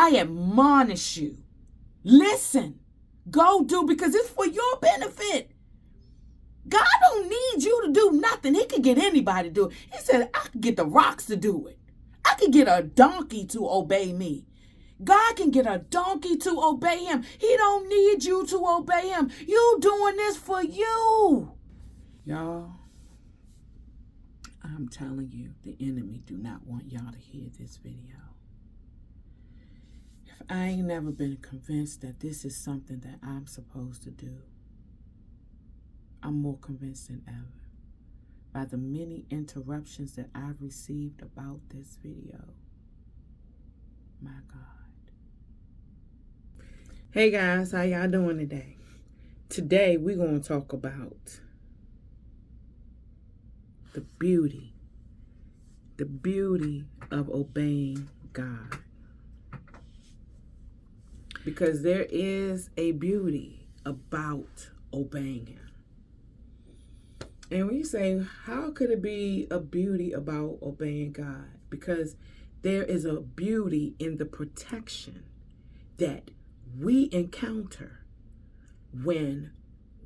I admonish you. Listen. Go do, because it's for your benefit. God don't need you to do nothing. He could get anybody to do it. He said, I could get the rocks to do it. I could get a donkey to obey me. God can get a donkey to obey him. He don't need you to obey him. You doing this for you. Y'all, I'm telling you, the enemy do not want y'all to hear this video. If I ain't never been convinced that this is something that I'm supposed to do, I'm more convinced than ever by the many interruptions that I've received about this video. My God. Hey guys, how y'all doing today? Today we're going to talk about the beauty of obeying God. Because there is a beauty about obeying him. And when you say, how could it be a beauty about obeying God? Because there is a beauty in the protection that we encounter when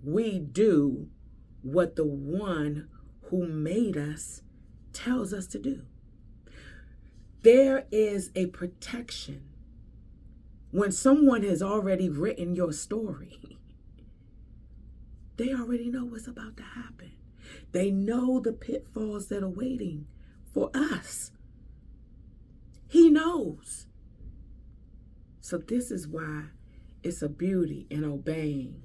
we do what the one who made us tells us to do. There is a protection when someone has already written your story. They already know what's about to happen. They know the pitfalls that are waiting for us. He knows. So this is why it's a beauty in obeying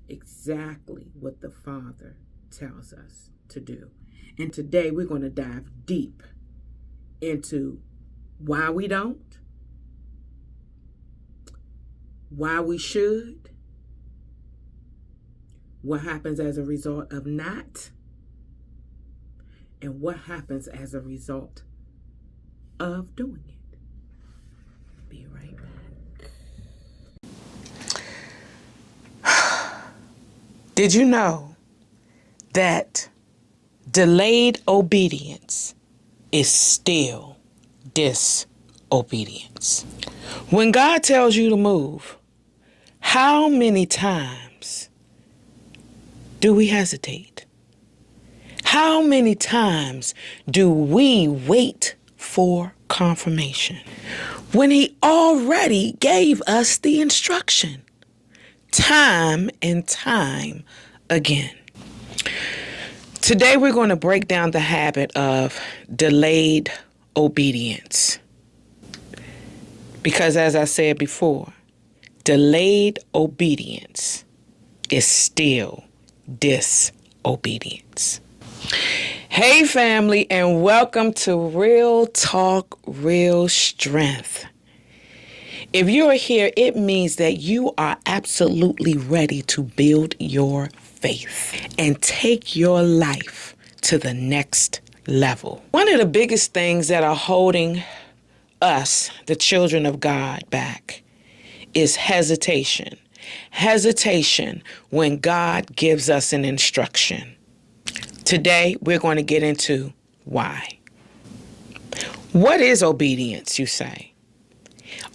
exactly what the Father tells us to do. And today we're going to dive deep into why we don't, why we should, what happens as a result of not, and what happens as a result of doing it. Be right back. Did you know that delayed obedience is still disobedience? When God tells you to move, how many times do we hesitate? How many times do we wait for confirmation when he already gave us the instruction time and time again? Today we're going to break down the habit of delayed obedience. Because as I said before, delayed obedience is still disobedience. Hey family, and welcome to Real Talk, Real Strength. If you're here, it means that you are absolutely ready to build your faith and take your life to the next level. One of the biggest things that are holding us, the children of God, back is hesitation. Hesitation when God gives us an instruction. Today, we're going to get into why. What is obedience, you say?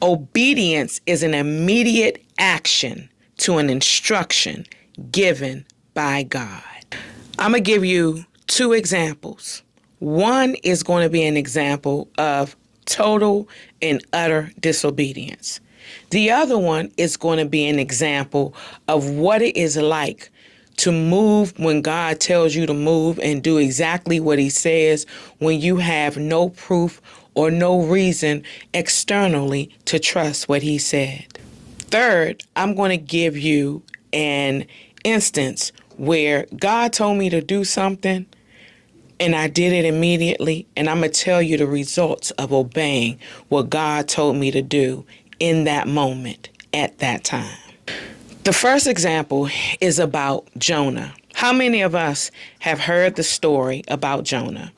Obedience is an immediate action to an instruction given by God. I'm going to give you two examples. One is going to be an example of total and utter disobedience. The other one is going to be an example of what it is like to move when God tells you to move and do exactly what he says when you have no proof or no reason externally to trust what he said. Third, I'm going to give you an instance where God told me to do something and I did it immediately, and I'm going to tell you the results of obeying what God told me to do in that moment, at that time. The first example is about Jonah. How many of us have heard the story about Jonah?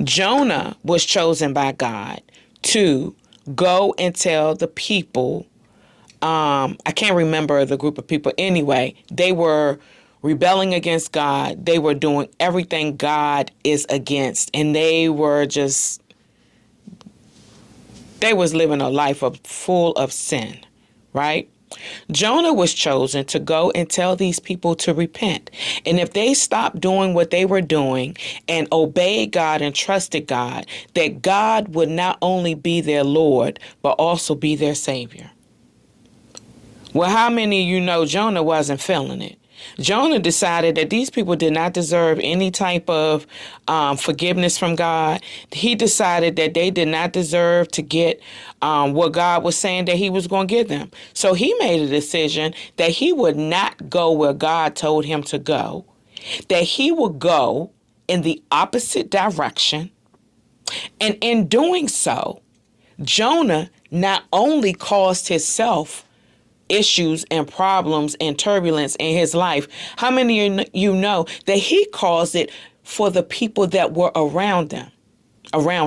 Jonah was chosen by God to go and tell the people, I can't remember the group of people. Anyway, they were rebelling against God. They were doing everything God is against, and they were just They was living a life full of sin, right? Jonah was chosen to go and tell these people to repent. And if they stopped doing what they were doing and obeyed God and trusted God, that God would not only be their Lord, but also be their Savior. Well, how many of you know Jonah wasn't feeling it? Jonah decided that these people did not deserve any type of forgiveness from God. He decided that they did not deserve to get what God was saying that he was going to give them. So he made a decision that he would not go where God told him to go, that he would go in the opposite direction. And in doing so, Jonah not only caused himself issues and problems and turbulence in his life, how many of you know that he caused it for the people that were around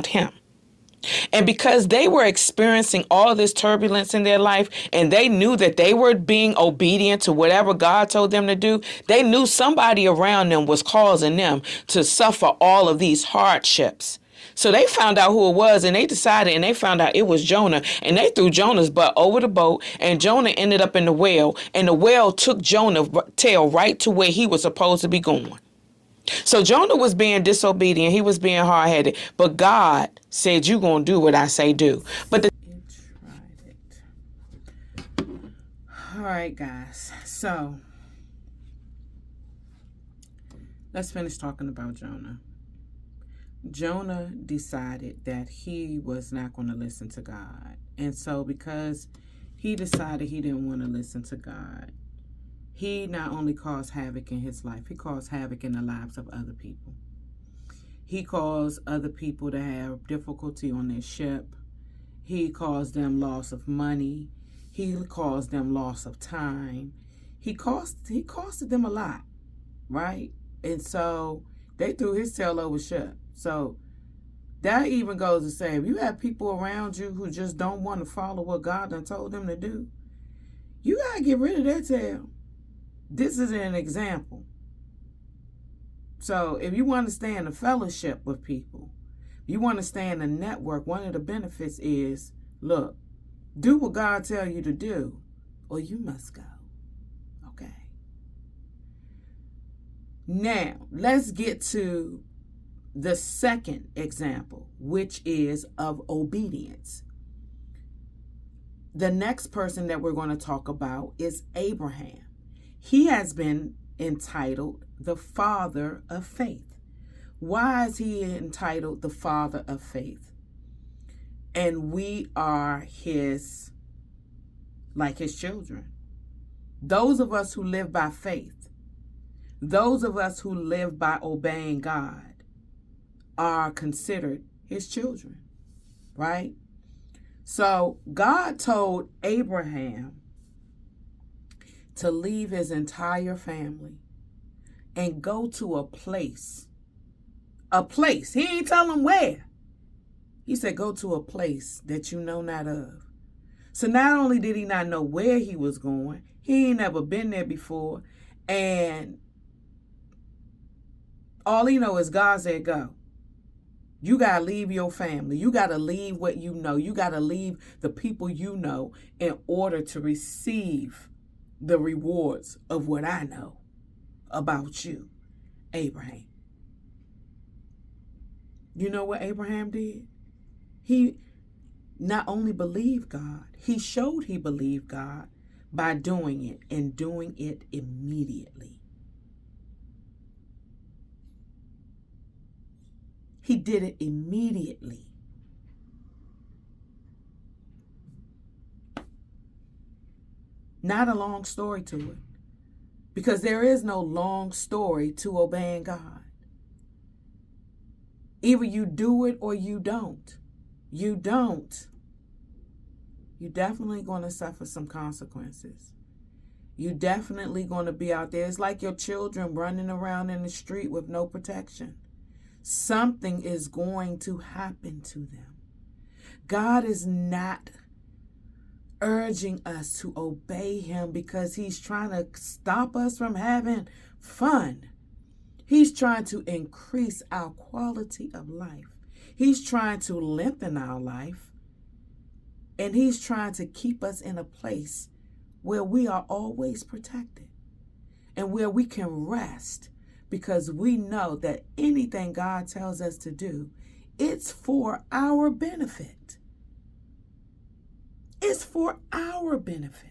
him? And because they were experiencing all this turbulence in their life and they knew that they were being obedient to whatever God told them to do, they knew somebody around them was causing them to suffer all of these hardships. So they found out who it was, and they decided, and they found out it was Jonah, and they threw Jonah's butt over the boat, and Jonah ended up in the whale, and the whale took Jonah's tail right to where he was supposed to be going. So Jonah was being disobedient. He was being hard-headed. But God said, you're going to do what I say do. But it tried it. All right, guys. So let's finish talking about Jonah. Jonah decided that he was not going to listen to God. And so because he decided he didn't want to listen to God, he not only caused havoc in his life, he caused havoc in the lives of other people. He caused other people to have difficulty on their ship. He caused them loss of money. He caused them loss of time. He costed them a lot, right? And so they threw his tail over ship. So that even goes to say, if you have people around you who just don't want to follow what God done told them to do, you got to get rid of their tail. This is an example. So if you want to stay in a fellowship with people, you want to stay in a network, one of the benefits is, look, do what God tell you to do, or you must go. Okay. Now, let's get to the second example, which is of obedience. The next person that we're going to talk about is Abraham. He has been entitled the father of faith. Why is he entitled the father of faith? And we are his children. Those of us who live by faith, those of us who live by obeying God, are considered his children, right? So God told Abraham to leave his entire family and go to a place. He ain't tell him where. He said, go to a place that you know not of. So not only did he not know where he was going, he ain't never been there before. And all he know is God said, go. You got to leave your family. You got to leave what you know. You got to leave the people you know in order to receive the rewards of what I know about you, Abraham. You know what Abraham did? He not only believed God, he showed he believed God by doing it, and doing it immediately. He did it immediately. Not a long story to it, because there is no long story to obeying God. Either you do it or you don't. You don't. You're definitely going to suffer some consequences. You're definitely going to be out there. It's like your children running around in the street with no protection. Something is going to happen to them. God is not urging us to obey him because he's trying to stop us from having fun. He's trying to increase our quality of life. He's trying to lengthen our life. And he's trying to keep us in a place where we are always protected and where we can rest, because we know that anything God tells us to do, it's for our benefit. It's for our benefit.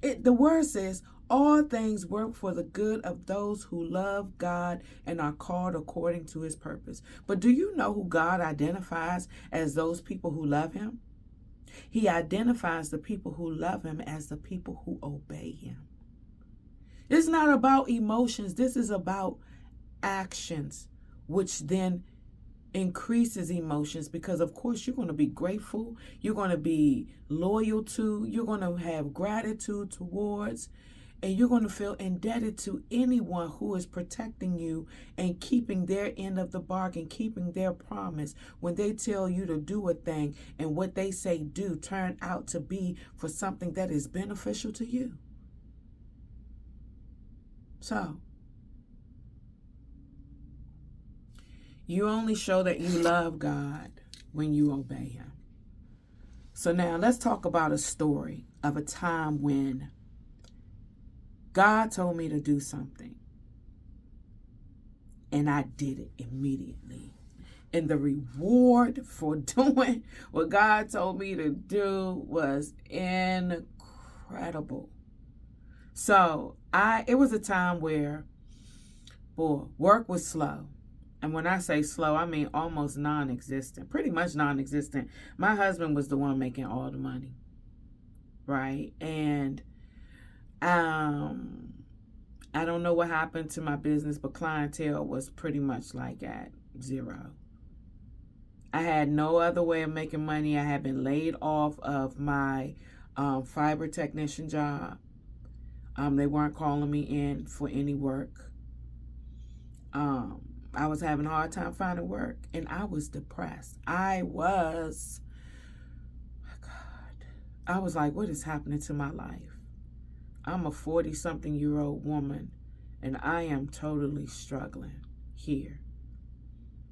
The word says, all things work for the good of those who love God and are called according to his purpose. But do you know who God identifies as those people who love him? He identifies the people who love him as the people who obey him. It's not about emotions. This is about actions, which then increases emotions, because of course you're going to be grateful, you're going to be loyal to, you're going to have gratitude towards, and you're going to feel indebted to anyone who is protecting you and keeping their end of the bargain, keeping their promise when they tell you to do a thing and what they say do turn out to be for something that is beneficial to you. So you only show that you love God when you obey him. So now let's talk about a story of a time when God told me to do something and I did it immediately. And the reward for doing what God told me to do was incredible. So it was a time where, work was slow. And when I say slow, I mean almost non-existent, pretty much non-existent. My husband was the one making all the money, right? And I don't know what happened to my business, but clientele was pretty much like at zero. I had no other way of making money. I had been laid off of my fiber technician job. They weren't calling me in for any work. I was having a hard time finding work, and I was depressed. I was like, what is happening to my life? I'm a 40-something-year-old woman, and I am totally struggling here.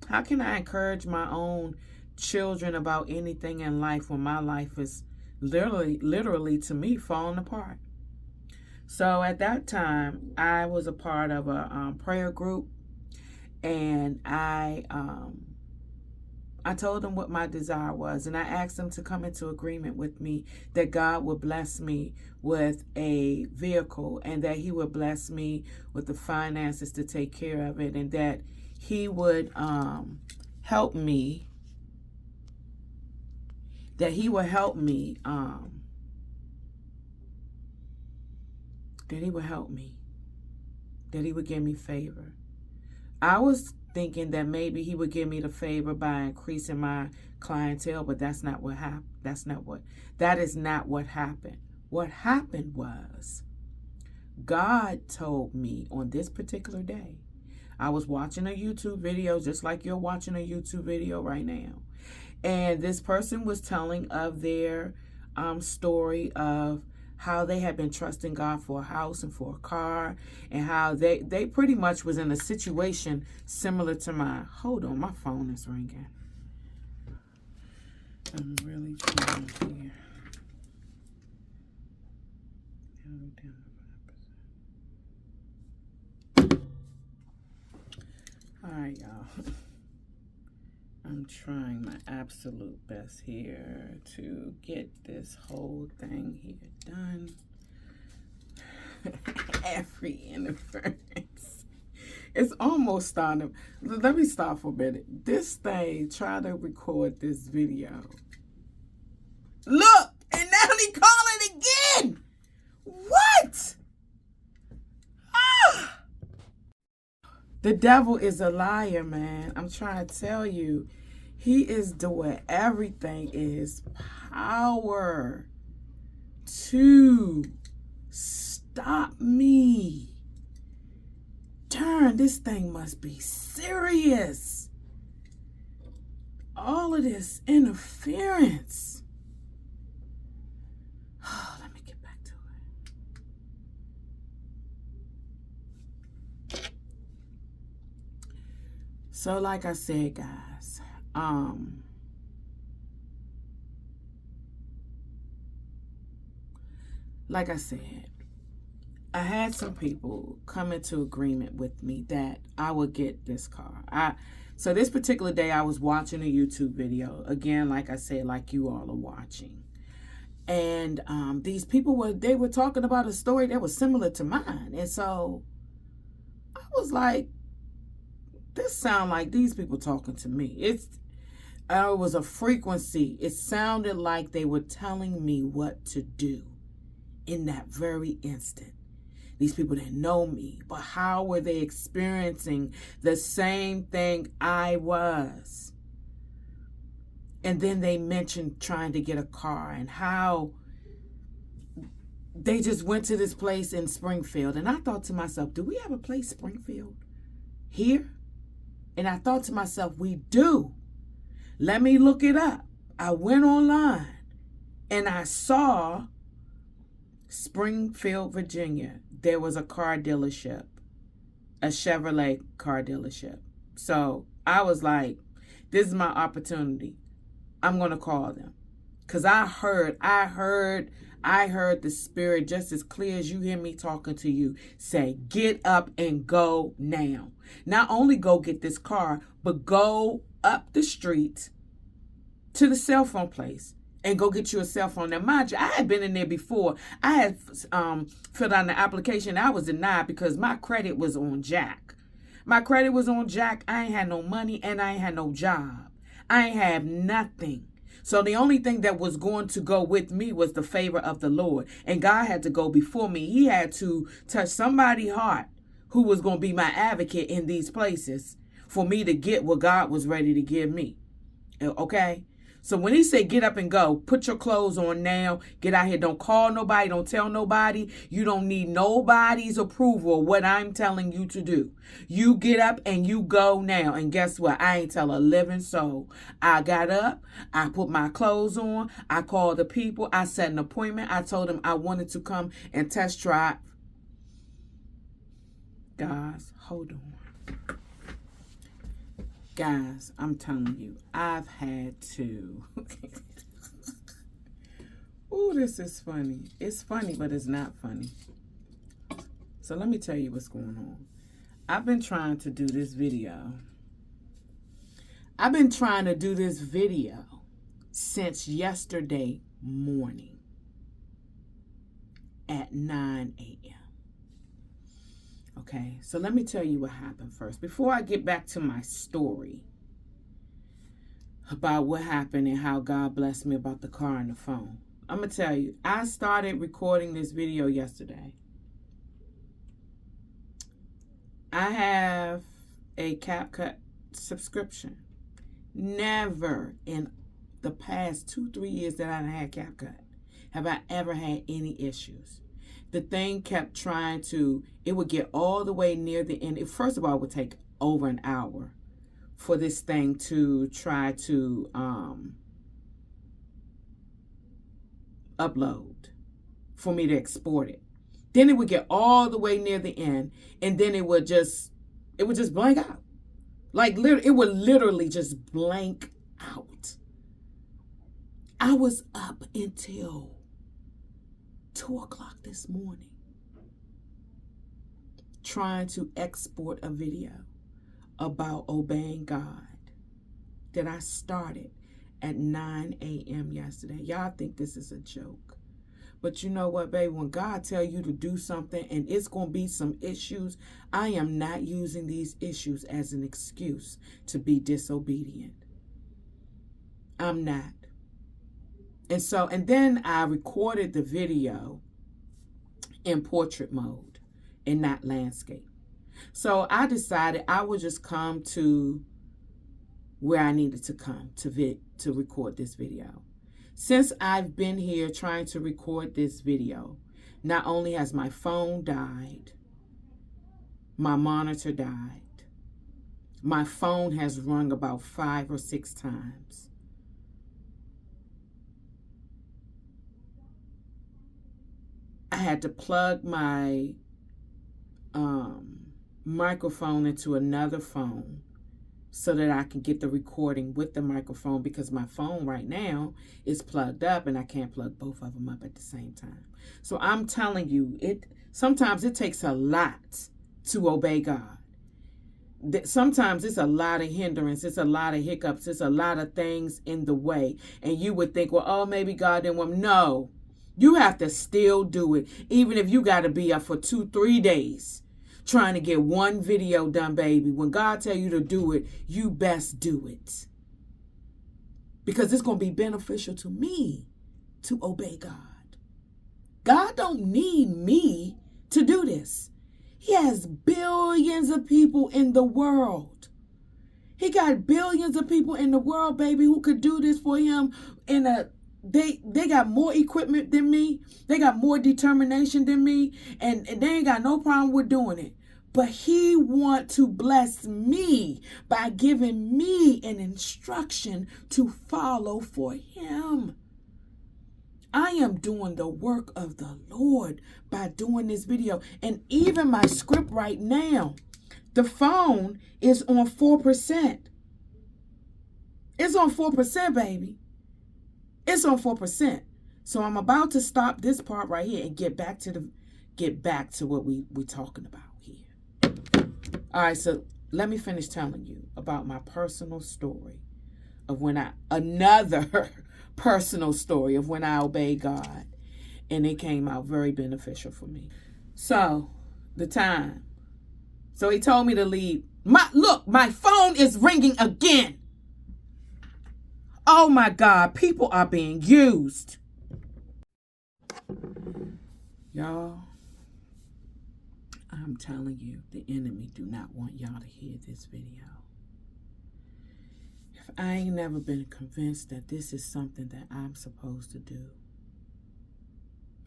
How can I encourage my own children about anything in life when my life is literally to me falling apart? So at that time, I was a part of a prayer group. And I told them what my desire was, and I asked them to come into agreement with me that God would bless me with a vehicle, and that he would bless me with the finances to take care of it, and that he would help me. That he would help me. That he would help me. That he would give me favor. I was thinking that maybe he would give me the favor by increasing my clientele, but that's not what happened. That is not what happened. What happened was God told me on this particular day, I was watching a YouTube video just like you're watching a YouTube video right now. And this person was telling of their story of how they had been trusting God for a house and for a car, and how they pretty much was in a situation similar to mine. Hold on, my phone is ringing. I'm really trying here. All right, y'all. I'm trying my absolute best here to get this whole thing here done. Every interference. It's almost starting. Let me stop for a minute. This thing, try to record this video. Look, and now they call it again. What? Ah! The devil is a liar, man. I'm trying to tell you. He is doing everything in his power to stop me. Darn, this thing must be serious. All of this interference. Oh, let me get back to it. So like I said, guys, like I said, I had some people come into agreement with me that I would get this car. So this particular day, I was watching a YouTube video. Again, like I said, like you all are watching. And these people were talking about a story that was similar to mine. And so I was like, this sound like these people talking to me. It was a frequency. It sounded like they were telling me what to do in that very instant. These people didn't know me, but how were they experiencing the same thing I was? And then they mentioned trying to get a car and how they just went to this place in Springfield. And I thought to myself, do we have a place, Springfield, here? And I thought to myself, we do. Let me look it up. I went online and I saw Springfield, Virginia. There was a car dealership, a Chevrolet car dealership. So I was like, this is my opportunity. I'm going to call them. Because I heard the Spirit just as clear as you hear me talking to you say, get up and go now. Not only go get this car, but go up the street to the cell phone place and go get you a cell phone. Now, mind you, I had been in there before. I had filled out an application. I was denied because my credit was on jack. My credit was on jack. I ain't had no money and I ain't had no job. I ain't have nothing. So the only thing that was going to go with me was the favor of the Lord. And God had to go before me. He had to touch somebody's heart who was going to be my advocate in these places for me to get what God was ready to give me. Okay? So when he said get up and go, put your clothes on now, get out here. Don't call nobody. Don't tell nobody. You don't need nobody's approval of what I'm telling you to do. You get up and you go now. And guess what? I ain't tell a living soul. I got up. I put my clothes on. I called the people. I set an appointment. I told them I wanted to come and test drive. Guys, hold on. Guys, I'm telling you, I've had to. Ooh, this is funny. It's funny, but it's not funny. So let me tell you what's going on. I've been trying to do this video. Since yesterday morning at 9 a.m. Okay, so let me tell you what happened first. Before I get back to my story about what happened and how God blessed me about the car and the phone, I'm going to tell you, I started recording this video yesterday. I have a CapCut subscription. Never in the past 2-3 years that I've had CapCut have I ever had any issues. The thing kept trying to, it would get all the way near the end. First of all, it would take over an hour for this thing to try to upload, for me to export it. Then it would get all the way near the end, and then it would just blank out. Like, it would literally just blank out. I was up until 2 o'clock this morning trying to export a video about obeying God that I started at 9 a.m. yesterday. Y'all think this is a joke. But you know what, baby? When God tell you to do something and it's going to be some issues, I am not using these issues as an excuse to be disobedient. I'm not. And then I recorded the video in portrait mode and not landscape. So I decided I would just come to where I needed to come to record this video. Since I've been here trying to record this video, not only has my phone died, my monitor died, my phone has rung about 5 or 6 times. I had to plug my microphone into another phone so that I can get the recording with the microphone, because my phone right now is plugged up and I can't plug both of them up at the same time. So I'm telling you, sometimes it takes a lot to obey God. Sometimes it's a lot of hindrance, it's a lot of hiccups, it's a lot of things in the way. And you would think, well, oh, maybe God didn't want me. No, you have to still do it. Even if you got to be up for 2-3 days trying to get one video done, baby. When God tell you to do it, you best do it. Because it's going to be beneficial to me to obey God. God don't need me to do this. He has billions of people in the world. He got billions of people in the world, baby, who could do this for him. They got more equipment than me. They got more determination than me. And they ain't got no problem with doing it. But he want to bless me by giving me an instruction to follow for him. I am doing the work of the Lord by doing this video. And even my script right now, the phone is on 4%. It's on 4%, baby. It's on 4%. So I'm about to stop this part right here and get back to what we're talking about here. All right, so let me finish telling you about my personal story of another personal story of when I obeyed God, and it came out very beneficial for me. So he told me to leave. My phone is ringing again. Oh my God, people are being used. Y'all, I'm telling you, the enemy do not want y'all to hear this video. If I ain't never been convinced that this is something that I'm supposed to do,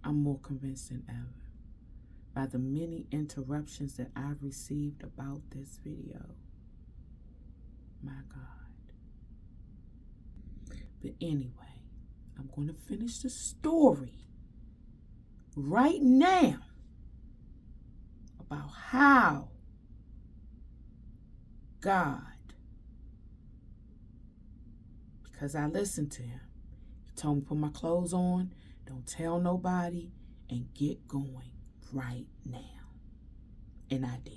I'm more convinced than ever by the many interruptions that I've received about this video. My God. But anyway, I'm going to finish the story right now about how God, because I listened to him, he told me to put my clothes on, don't tell nobody, and get going right now. And I did.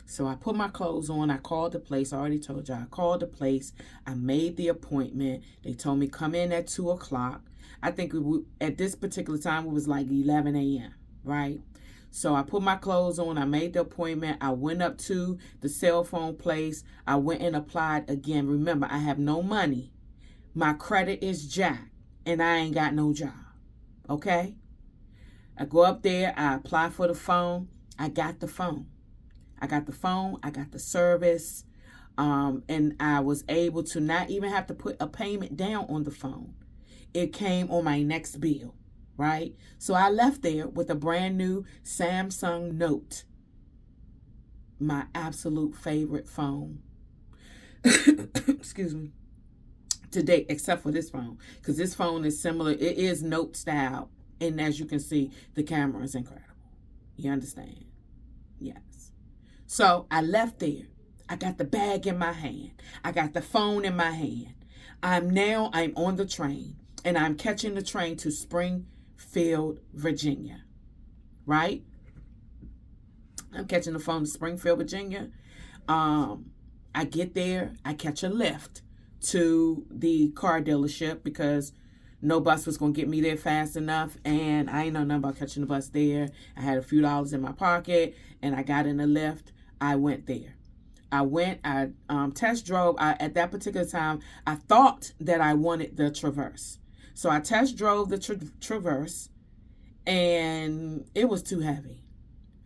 So I put my clothes on. I called the place. I already told you. I called the place. I made the appointment. They told me come in at 2 o'clock. I think at this particular time, it was like 11 a.m., right? So I put my clothes on. I made the appointment. I went up to the cell phone place. I went and applied again. Remember, I have no money. My credit is jacked, and I ain't got no job, okay? I go up there. I apply for the phone. I got the phone. I got the service, and I was able to not even have to put a payment down on the phone. It came on my next bill, right? So I left there with a brand new Samsung Note, my absolute favorite phone, excuse me, to date, except for this phone, because this phone is similar. It is Note style, and as you can see, the camera is incredible. You understand? Yes. So I left there. I got the bag in my hand. I got the phone in my hand. I'm on the train, and I'm catching the train to Springfield, Virginia, right? I'm catching the phone to Springfield, Virginia. I get there. I catch a lift to the car dealership because no bus was going to get me there fast enough, and I ain't know nothing about catching the bus there. I had a few dollars in my pocket, and I got in the lift. I went there. I test drove. At that particular time, I thought that I wanted the Traverse. So I test drove the Traverse, and it was too heavy.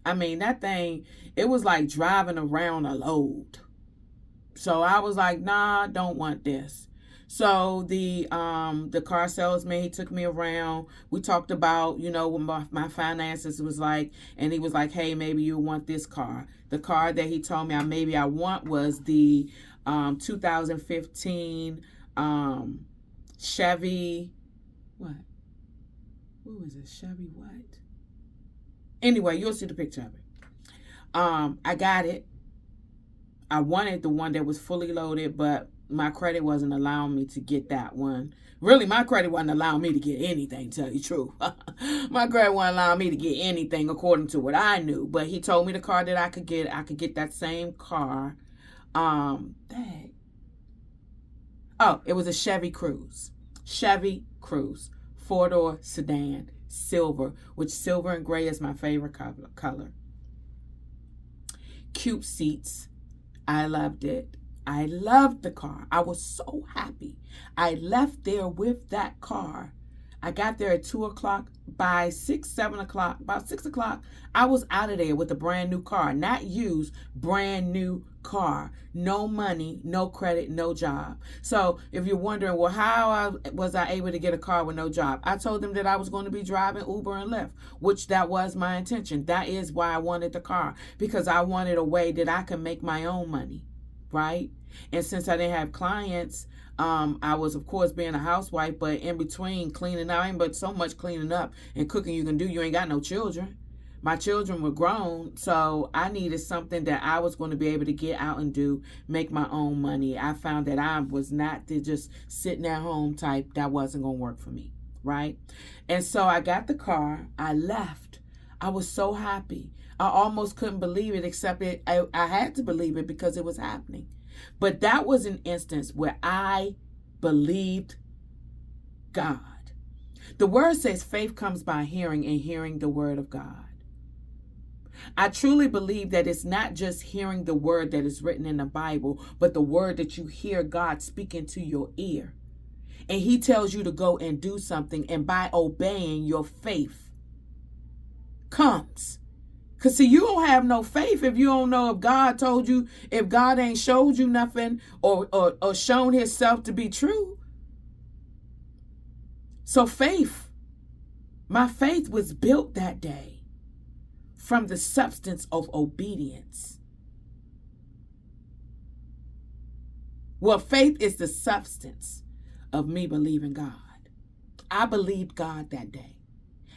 I mean, that thing, it was like driving around a load. So I was like, nah, don't want this. So the car salesman, he took me around. We talked about, what my finances was like. And he was like, hey, maybe you want this car. The car that he told me I want was the 2015 Chevy. What was it? Chevy what? Anyway, you'll see the picture of it. I got it. I wanted the one that was fully loaded, but my credit wasn't allowing me to get that one. Really, my credit wasn't allowing me to get anything, to tell you the truth. My credit wasn't allowing me to get anything according to what I knew. But he told me the car that I could get that same car. Dang. Oh, it was a Chevy Cruze. Chevy Cruze. 4-door sedan. Silver. Which silver and gray is my favorite color. Cute seats. I loved it. I loved the car. I was so happy. I left there with that car. I got there at 2 o'clock. By 7 o'clock, about 6 o'clock, I was out of there with a brand new car. Not used, brand new car. No money, no credit, no job. So if you're wondering, well, how was I able to get a car with no job? I told them that I was going to be driving Uber and Lyft, which that was my intention. That is why I wanted the car, because I wanted a way that I could make my own money, right? And since I didn't have clients, I was, of course, being a housewife, but in between cleaning out, ain't but so much cleaning up and cooking you can do. You ain't got no children. My children were grown, so I needed something that I was going to be able to get out and do, make my own money. I found that I was not the just sitting at home type. That wasn't going to work for me, right? And so I got the car. I left. I was so happy. I almost couldn't believe it, except I had to believe it because it was happening. But that was an instance where I believed God. The word says faith comes by hearing, and hearing the word of God. I truly believe that it's not just hearing the word that is written in the Bible, but the word that you hear God speaking to your ear. And he tells you to go and do something, and by obeying, your faith comes. Because, see, you don't have no faith if you don't know if God told you, if God ain't showed you nothing or shown himself to be true. So faith, my faith was built that day from the substance of obedience. Well, faith is the substance of me believing God. I believed God that day.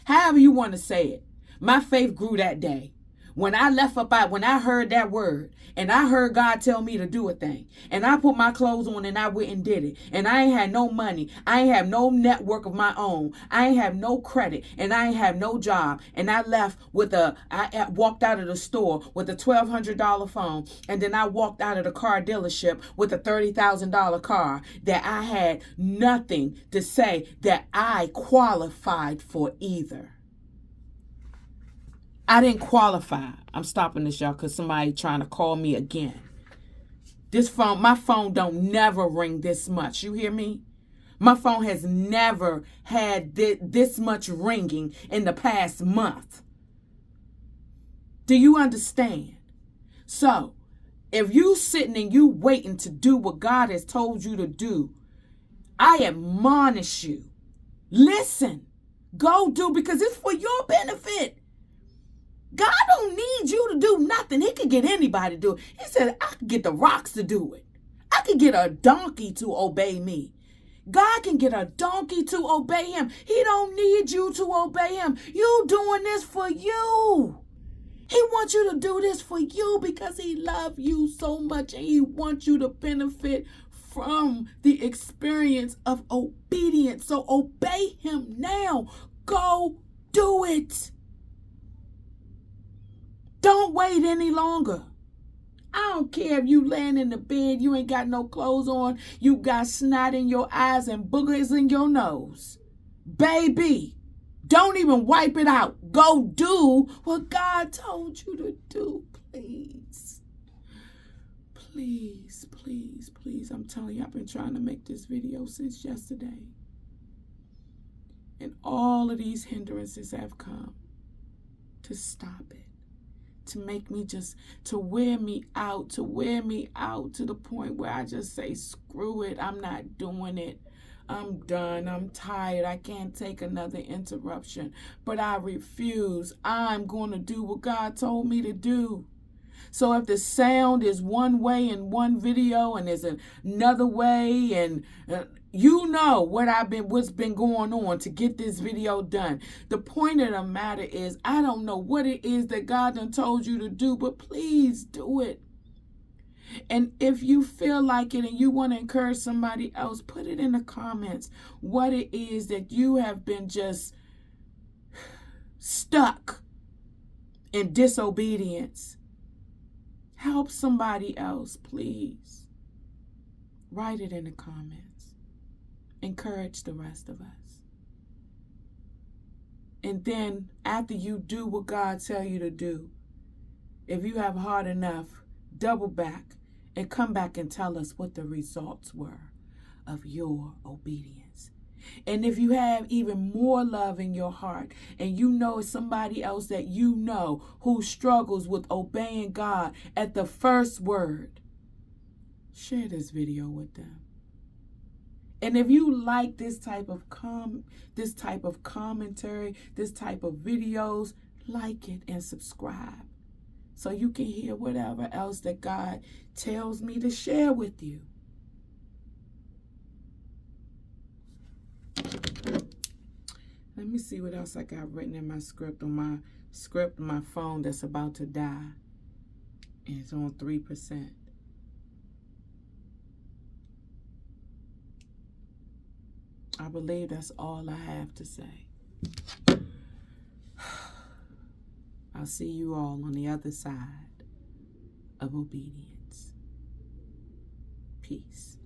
However you want to say it. My faith grew that day. When I left up out, when I heard that word, and I heard God tell me to do a thing, and I put my clothes on and I went and did it, and I ain't had no money, I ain't have no network of my own, I ain't have no credit, and I ain't have no job, and I left with I walked out of the store with a $1,200 phone, and then I walked out of the car dealership with a $30,000 car, that I had nothing to say that I qualified for either. I didn't qualify. I'm stopping this, y'all, because somebody trying to call me again. My phone don't never ring this much. You hear me? My phone has never had this much ringing in the past month. Do you understand? So, if you sitting and you waiting to do what God has told you to do, I admonish you. Listen. Go do, because it's for your benefit. God don't need you to do nothing. He could get anybody to do it. He said, I could get the rocks to do it. I could get a donkey to obey me. God can get a donkey to obey him. He don't need you to obey him. You doing this for you. He wants you to do this for you because he loves you so much, and he wants you to benefit from the experience of obedience. So obey him now. Go do it. Don't wait any longer. I don't care if you laying in the bed, you ain't got no clothes on, you got snot in your eyes and boogers in your nose. Baby, don't even wipe it out. Go do what God told you to do, please. Please, please, please. I'm telling you, I've been trying to make this video since yesterday. And all of these hindrances have come to stop it. To make me to wear me out to the point where I just say, screw it, I'm not doing it. I'm done. I'm tired. I can't take another interruption. But I refuse. I'm going to do what God told me to do. So if the sound is one way in one video and there's another way, and you know what's been going on to get this video done. The point of the matter is, I don't know what it is that God done told you to do, but please do it. And if you feel like it and you want to encourage somebody else, put it in the comments what it is that you have been just stuck in disobedience. Help somebody else, please. Write it in the comments. Encourage the rest of us. And then after you do what God tells you to do, if you have hard enough, double back and come back and tell us what the results were of your obedience. And if you have even more love in your heart and you know somebody else that you know who struggles with obeying God at the first word, share this video with them. And if you like this type of commentary, this type of videos, like it and subscribe so you can hear whatever else that God tells me to share with you. Let me see what else I got written in my script. On my phone that's about to die. And it's on 3%. I believe that's all I have to say. I'll see you all on the other side of obedience. Peace.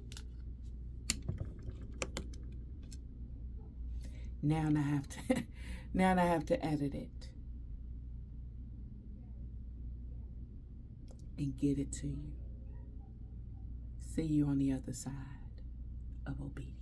Now I have to edit it and get it to you. See you on the other side of obedience.